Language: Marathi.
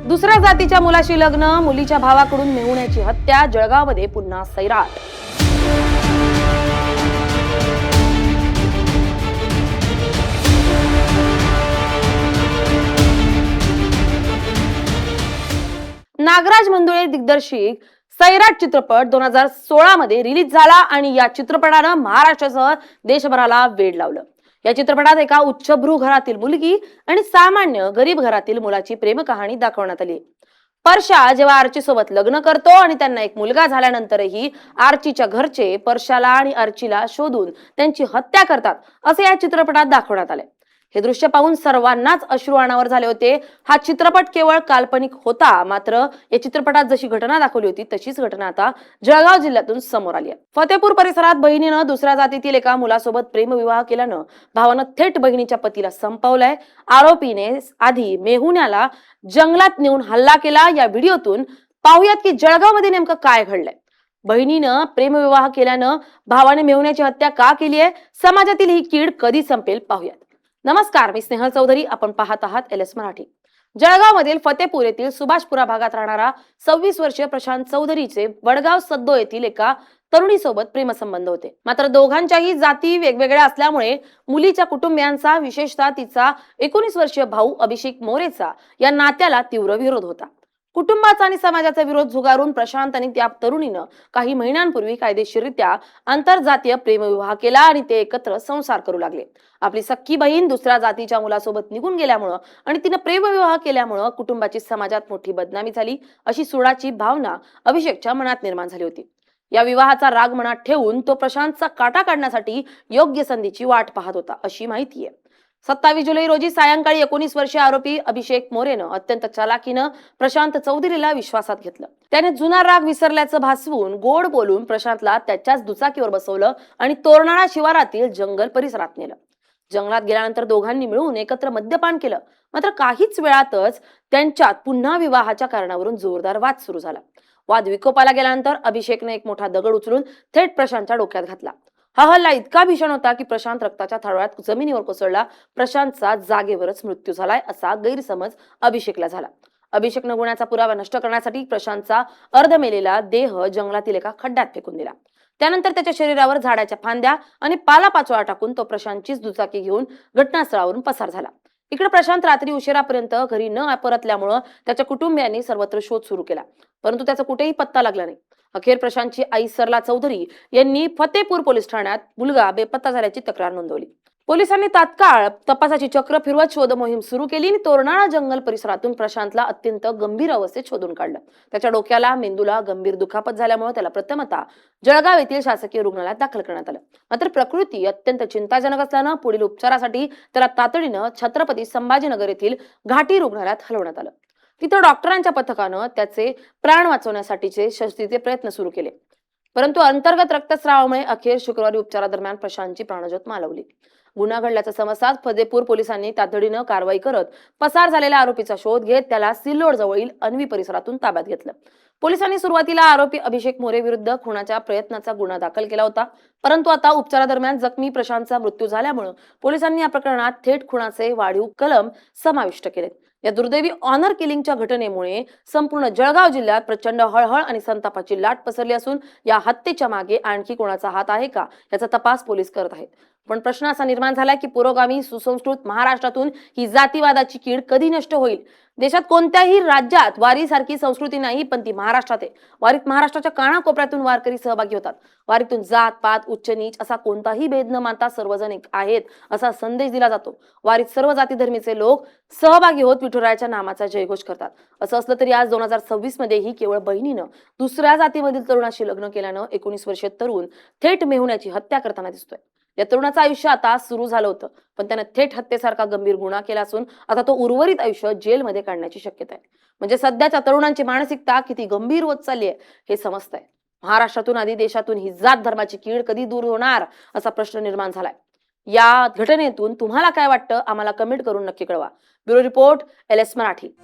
दुसऱ्या जातीच्या मुलाशी लग्न, मुलीच्या भावाकडून मेहुण्याची हत्या, जळगावमध्ये पुन्हा सैराट। नागराज मंजुळे दिग्दर्शित सैराट चित्रपट 2016 मध्ये रिलीज झाला आणि या चित्रपटानं महाराष्ट्रासह देशभराला वेड लावलं। या चित्रपटात एका उच्चभ्रू घरातील मुलगी आणि सामान्य गरीब घरातील मुलाची प्रेम कहाणी दाखवण्यात आली। परशा जेव्हा आर्ची सोबत लग्न करतो आणि त्यांना एक मुलगा झाल्यानंतरही आर्चीच्या घरचे परशाला आणि आर्चीला शोधून त्यांची हत्या करतात असे या चित्रपटात दाखवण्यात आले। हे दृश्य पाहून सर्वांनाच अश्रू अनावर झाले होते। हा चित्रपट केवळ काल्पनिक होता, मात्र या चित्रपटात जशी घटना दाखवली होती तशीच घटना आता जळगाव जिल्ह्यातून समोर आली आहे। फतेपूर परिसरात बहिणीनं दुसऱ्या जातीतील एका मुलासोबत प्रेमविवाह केल्यानं भावानं थेट बहिणीच्या पतीला संपवलंय। आरोपीने आधी मेहुण्याला जंगलात नेऊन हल्ला केला। या व्हिडिओतून पाहूयात की जळगावमध्ये नेमकं काय घडलंय। बहिणीनं प्रेमविवाह केल्यानं भावाने मेहुण्याची हत्या का केली आहे, समाजातील ही कीड कधी संपेल पाहूयात। नमस्कार, मी स्नेहल चौधरी, आपण पाहत आहात LS मराठी। जळगाव मधील फतेपूर येथील सुभाषपुरा भागात राहणारा 26 वर्षीय प्रशांत चौधरीचे वडगाव सद्दो येथील एका तरुणीसोबत प्रेमसंबंध होते। मात्र दोघांच्याही जाती वेगवेगळ्या असल्यामुळे मुलीच्या कुटुंबियांचा, विशेषतः तिचा 19 वर्षीय भाऊ अभिषेक मोरेचा या नात्याला तीव्र विरोध होता। कुटुंबाचा आणि समाजाचा विरोध झुगारून प्रशांत आणि त्या तरुणीनं काही महिन्यांपूर्वी कायदेशीररित्या आंतरजातीय प्रेमविवाह केला आणि ते एकत्र संसार करू लागले। आपली सख्खी बहीण दुसऱ्या जातीच्या मुलासोबत निघून गेल्यामुळं आणि तिनं प्रेमविवाह केल्यामुळं कुटुंबाची समाजात मोठी बदनामी झाली अशी सुडाची भावना अभिषेकच्या मनात निर्माण झाली होती। या विवाहाचा राग मनात ठेवून तो प्रशांतचा काटा काढण्यासाठी योग्य संधीची वाट पाहत होता अशी माहिती आहे। 27 जुलै रोजी सायंकाळी 19 वर्षीय आरोपी अभिषेक मोरेनं अत्यंत चालाकीनं प्रशांत चौधरीला विश्वासात घेतलं। त्याने जुना राग विसरल्याचं भासवून गोड बोलून प्रशांतला त्याच्याच दुचाकीवर बसवलं आणि तोरणाळा शिवारातील जंगल परिसरात नेलं। जंगलात गेल्यानंतर दोघांनी मिळून एकत्र मद्यपान केलं। मात्र काहीच वेळातच त्यांच्यात पुन्हा विवाहाच्या कारणावरून जोरदार वाद सुरू झाला। वाद विकोपाला गेल्यानंतर अभिषेकने एक मोठा दगड उचलून थेट प्रशांतच्या डोक्यात घातला। हा हल्ला इतका भीषण होता की प्रशांत रक्ताच्या थारोळ्यात जमिनीवर कोसळला। प्रशांतचा जागेवरच मृत्यू झालाय असा गैरसमज अभिषेकला झाला। अभिषेकनं गुन्ह्याचा पुरावा नष्ट करण्यासाठी प्रशांतचा अर्धमेलेला देह जंगलातील एका खड्ड्यात फेकून दिला। त्यानंतर त्याच्या शरीरावर झाडाच्या फांद्या आणि पालापाचोळा टाकून तो प्रशांतचीच दुचाकी घेऊन घटनास्थळावरून पसार झाला। इकडे प्रशांत रात्री उशिरापर्यंत घरी न परतल्यामुळं त्याच्या कुटुंबियांनी सर्वत्र शोध सुरू केला, परंतु त्याचा कुठेही पत्ता लागला नाही। अखेर प्रशांतची आई सरला चौधरी यांनी फतेपूर पोलीस ठाण्यात मुलगा बेपत्ता झाल्याची तक्रार नोंदवली। पोलिसांनी तात्काळ तपासाची चक्र फिरवत शोध मोहीम सुरू केली आणि तोरणाळा जंगल परिसरातून प्रशांतला अत्यंत गंभीर अवस्थेत शोधून काढलं। त्याच्या डोक्याला, मेंदूला गंभीर दुखापत झाल्यामुळे त्याला प्रथमतः जळगाव येथील शासकीय रुग्णालयात दाखल करण्यात आलं। मात्र प्रकृती अत्यंत चिंताजनक असल्यानं पुढील उपचारासाठी त्याला तातडीनं छत्रपती संभाजीनगर येथील घाटी रुग्णालयात हलवण्यात आलं। तिथं डॉक्टरांच्या पथकानं त्याचे प्राण वाचवण्यासाठीचे शस्त्रीचे प्रयत्न सुरू केले, परंतु अंतर्गत रक्तस्रावामुळे अखेर शुक्रवारी उपचारादरम्यान प्रशांतची प्राणज्योत मालवली। गुन्हा घडल्याचा समजताच फतेपूर पोलिसांनी तातडीनं कारवाई करत पसार झालेल्या आरोपीचा शोध घेत त्याला सिल्लोड जवळील अन्वी परिसरातून ताब्यात घेतलं। पोलिसांनी सुरुवातीला आरोपी अभिषेक मोरे विरुद्ध खुनाच्या प्रयत्नाचा गुन्हा दाखल केला होता, परंतु आता उपचारादरम्यान जखमी प्रशांतचा मृत्यू झाल्यामुळे पोलिसांनी या प्रकरणात थेट खुनाचे वाढीव कलम समाविष्ट केलेत। या दुर्दैवी ऑनर किलिंगच्या घटनेमुळे संपूर्ण जळगाव जिल्ह्यात प्रचंड हळहळ आणि संतापाची लाट पसरली असून या हत्येच्या मागे आणखी कोणाचा हात आहे का याचा तपास पोलीस करत आहेत। पण प्रश्न असा निर्माण झाला की पुरोगामी सुसंस्कृत महाराष्ट्रातून ही जातीवादाची कीड कधी नष्ट होईल। देशात कोणत्याही राज्यात वारीसारखी संस्कृती नाही, पण ती महाराष्ट्रात आहे। वारीत महाराष्ट्राच्या कानाकोपऱ्यातून वारकरी सहभागी होतात। वारीतून जात पात, उच्च नीच असा कोणताही भेद न मानता सर्वजण एक आहेत असा संदेश दिला जातो। वारीत सर्व जाती धर्मीचे लोक सहभागी होत विठुरायाच्या नामाचा जयघोष करतात। असं असलं तरी आज 2026 मध्येही केवळ बहिणीनं दुसऱ्या जातीमधील तरुणाशी लग्न केल्यानं 19 वर्षीय तरुण थेट मेहुण्याची हत्या करताना दिसतोय। या तरुणाचं आयुष्य आता सुरू झालं होतं, पण त्याने थेट हत्येसारखा गंभीर गुन्हा केला असून आता तो उर्वरित आयुष्य जेलमध्ये काढण्याची शक्यता आहे। म्हणजे सध्याच्या तरुणांची मानसिकता किती गंभीर होत चालली आहे हे समजतंय। महाराष्ट्रातून आधी देशातून ही जात धर्माची कीड कधी दूर होणार असा प्रश्न निर्माण झालाय। या घटनेतून तुम्हाला काय वाटतं आम्हाला कमेंट करून नक्की कळवा। Bureau report LS Marathi.